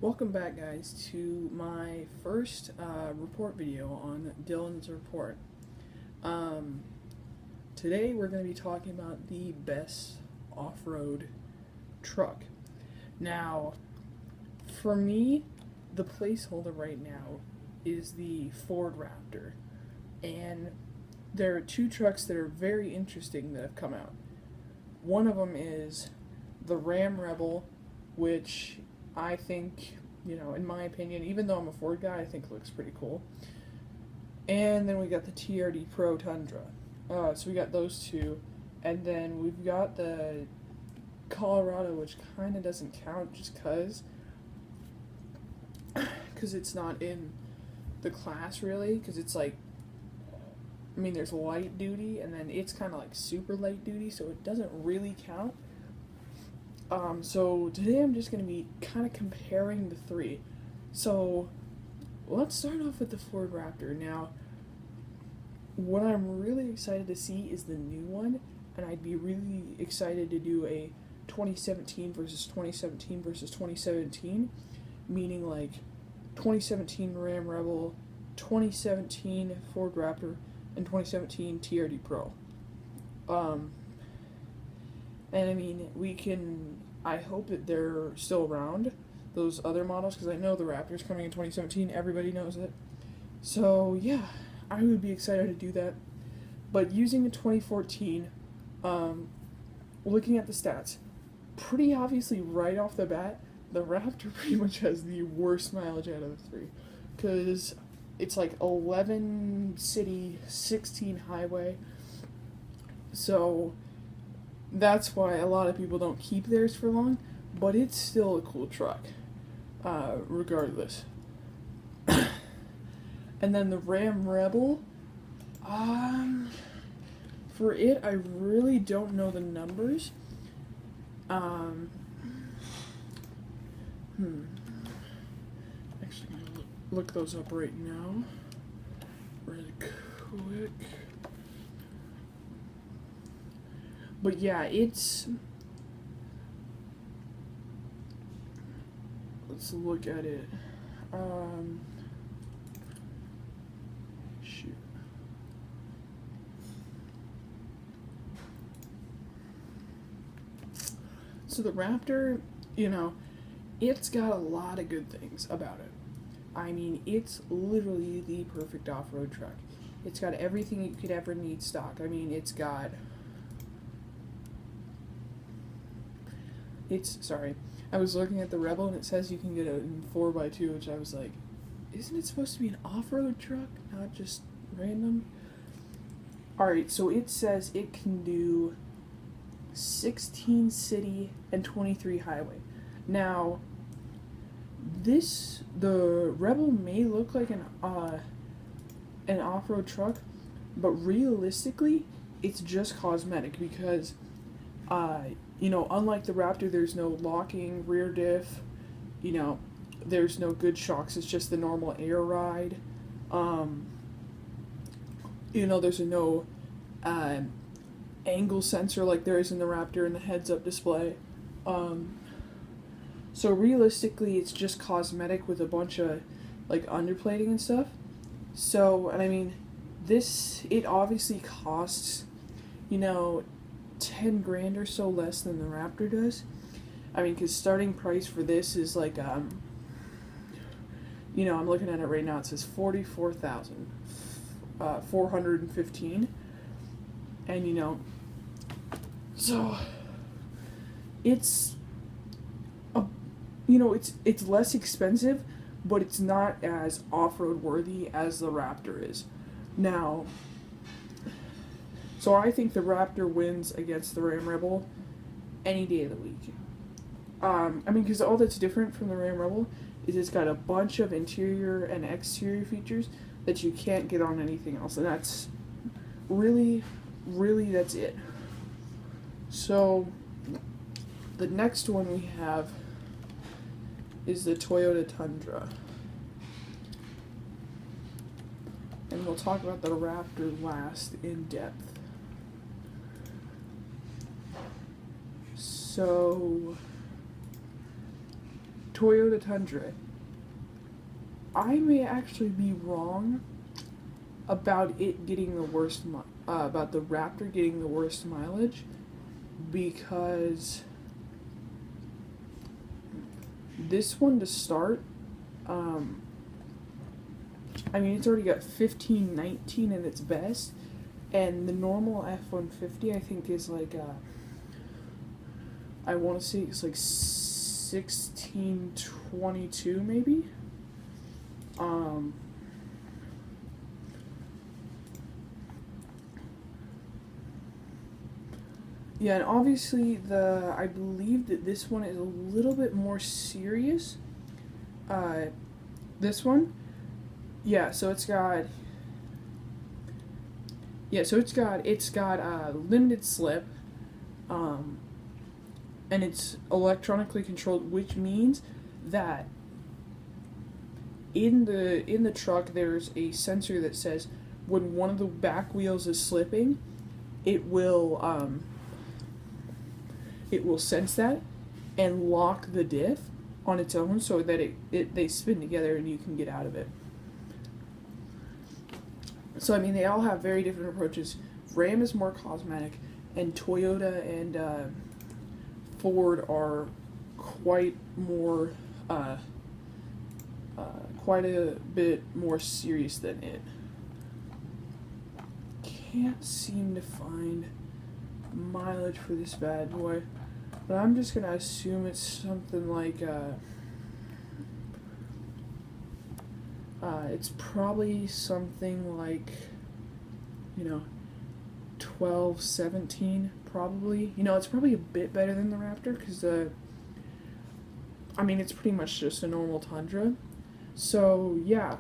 Welcome back, guys, to my first report video on Dylan's report. Um, Today we're going to be talking about the best off-road truck. Now, for me, the placeholder right now is the Ford Raptor, and there are two trucks that are very interesting that have come out. One of them is the Ram Rebel, which I think, in my opinion, even though I'm a Ford guy, I think it looks pretty cool. And then we got the TRD Pro Tundra. So we got those two. And then we've got the Colorado, which kind of doesn't count just because it's not in the class, really. Because it's like, there's light duty, and then it's kind of like super light duty, so it doesn't really count. So today I'm just going to be kind of comparing the three. So let's start off with the Ford Raptor. Now, what I'm really excited to see is the new one, and I'd be really excited to do a 2017 versus 2017 versus 2017, meaning like 2017 Ram Rebel, 2017 Ford Raptor, and 2017 TRD Pro. And I hope that they're still around, those other models, because I know the Raptor's coming in 2017, everybody knows it. So, yeah, I would be excited to do that. But using a 2014, looking at the stats, pretty obviously right off the bat, the Raptor pretty much has the worst mileage out of the three. Because it's like 11 city, 16 highway. So that's why a lot of people don't keep theirs for long, but it's still a cool truck, regardless. And then the Ram Rebel, for it, I really don't know the numbers. Actually, I'm gonna look those up right now, really quick. But yeah, let's look at it. Shoot. So the Raptor, it's got a lot of good things about it. It's literally the perfect off-road truck. It's got everything you could ever need stock. I was looking at the Rebel and it says you can get it in 4x2, which I was like, isn't it supposed to be an off-road truck, not just random? Alright, so it says it can do 16 city and 23 highway. Now, the Rebel may look like an off-road truck, but realistically, it's just cosmetic because unlike the Raptor, there's no locking, rear diff, there's no good shocks, it's just the normal air ride. There's no angle sensor like there is in the Raptor and the heads-up display. So realistically, it's just cosmetic with a bunch of, underplating and stuff. So, it obviously costs, 10 grand or so less than the Raptor does. Because starting price for this is I'm looking at it right now, it says $44,415, and so it's it's less expensive, but it's not as off-road worthy as the Raptor is. Now, so I think the Raptor wins against the Ram Rebel any day of the week. Because all that's different from the Ram Rebel is it's got a bunch of interior and exterior features that you can't get on anything else, and that's really, that's it. So, the next one we have is the Toyota Tundra. And we'll talk about the Raptor last in depth. So, Toyota Tundra. I may actually be wrong about it getting the worst, about the Raptor getting the worst mileage, because this one to start, I mean, it's already got 1519 in its best, and the normal F-150 I think is like, I want to say it's like 1622 maybe. Yeah, and obviously I believe that this one is a little bit more serious. This one, yeah. So it's got limited slip, and it's electronically controlled, which means that in the truck there's a sensor that says when one of the back wheels is slipping, it will sense that and lock the diff on its own so that they spin together and you can get out of it. So, I mean, they all have very different approaches. Ram is more cosmetic, and Toyota and Ford are quite a bit more serious than it. Can't seem to find mileage for this bad boy, but I'm just gonna assume it's something like it's probably something like, 12, 17 probably. It's probably a bit better than the Raptor, because I mean, it's pretty much just a normal Tundra. So yeah,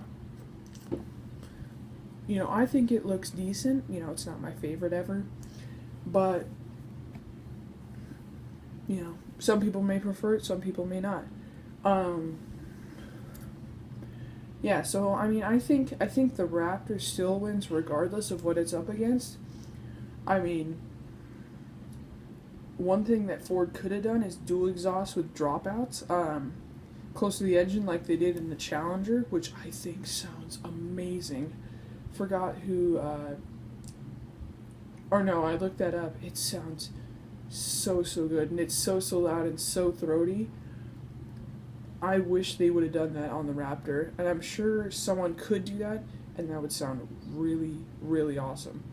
I think it looks decent. It's not my favorite ever, but some people may prefer it, some people may not. Yeah, so I mean, I think the Raptor still wins regardless of what it's up against. I mean, one thing that Ford could have done is dual exhaust with dropouts close to the engine like they did in the Challenger, which I think sounds amazing. Forgot who, or no, I looked that up. It sounds so good, and it's so loud and so throaty. I wish they would have done that on the Raptor, and I'm sure someone could do that, and that would sound really awesome.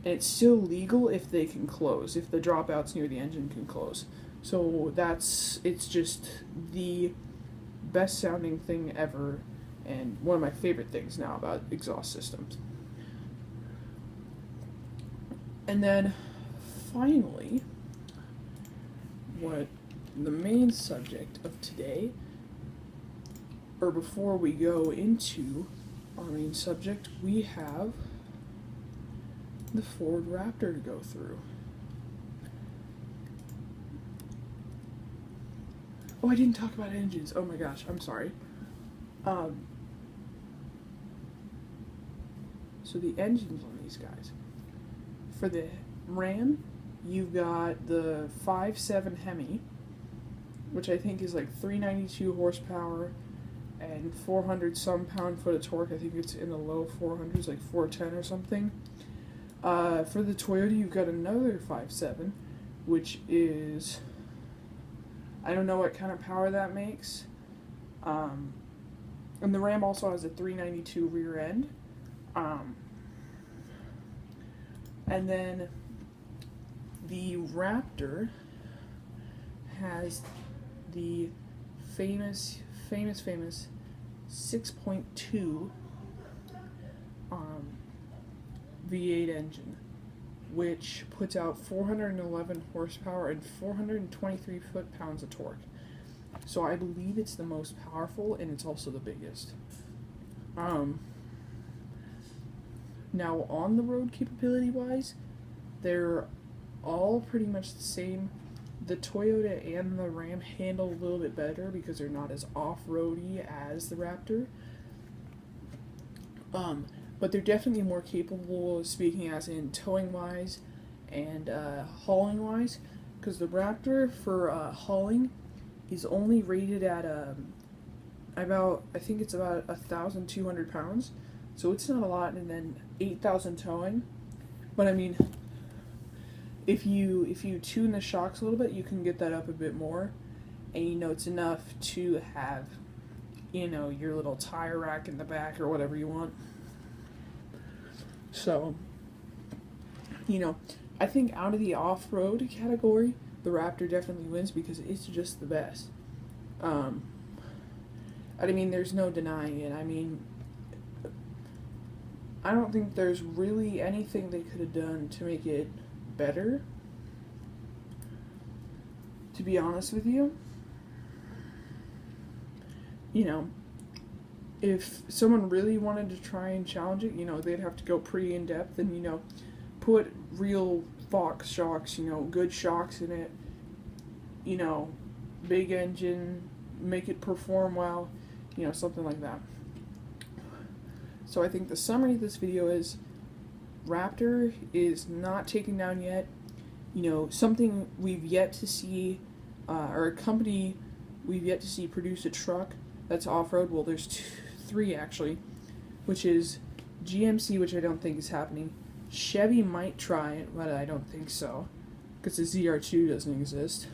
And it's still legal if they can close, if the dropouts near the engine can close. So it's just the best sounding thing ever, and one of my favorite things now about exhaust systems. And then finally, what the main subject of today, or before we go into our main subject, we have the Ford Raptor to go through. Oh, I didn't talk about engines. Oh my gosh, I'm sorry. So the engines on these guys. For the Ram, you've got the 5.7 Hemi, which I think is like 392 horsepower and 400 some pound-foot of torque. I think it's in the low 400s, like 410 or something. For the Toyota, you've got another 5.7, which is, I don't know what kind of power that makes. And the Ram also has a 392 rear end. And then the Raptor has the famous 6.2 V8 engine, which puts out 411 horsepower and 423 foot-pounds of torque. So I believe it's the most powerful, and it's also the biggest. Now, on the road capability-wise, they're all pretty much the same. The Toyota and the Ram handle a little bit better because they're not as off-roady as the Raptor. But they're definitely more capable, speaking as in towing-wise and hauling-wise, because the Raptor, for hauling, He's only rated at I think it's about 1,200 pounds, so it's not a lot, and then 8,000 towing. But I mean, if you tune the shocks a little bit, you can get that up a bit more, and you know it's enough to have, you know, your little tire rack in the back or whatever you want. So, you know, I think out of the off-road category, the Raptor definitely wins because it's just the best. I mean, there's no denying it. I mean, I don't think there's really anything they could have done to make it better, to be honest with you. You know, if someone really wanted to try and challenge it, you know, they'd have to go pretty in-depth and, you know, put real Fox shocks, you know, good shocks in it, you know, big engine, make it perform well, you know, something like that. So I think the summary of this video is Raptor is not taken down yet. You know, something we've yet to see, or a company we've yet to see produce a truck that's off-road. Well, there's three actually, which is GMC, which I don't think is happening. Chevy might try it, but I don't think so, because the ZR2 doesn't exist.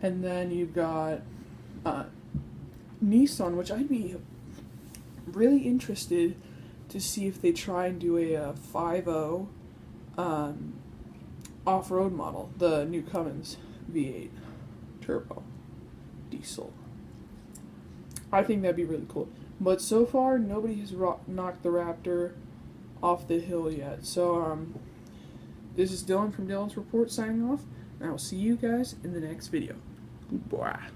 And then you've got Nissan, which I'd be really interested to see if they try and do a 5.0 off-road model, the new Cummins V8 turbo diesel. I think that'd be really cool. But so far, nobody has knocked the Raptor off the hill yet. So, this is Dylan from Dylan's Report signing off, and I will see you guys in the next video. Bye.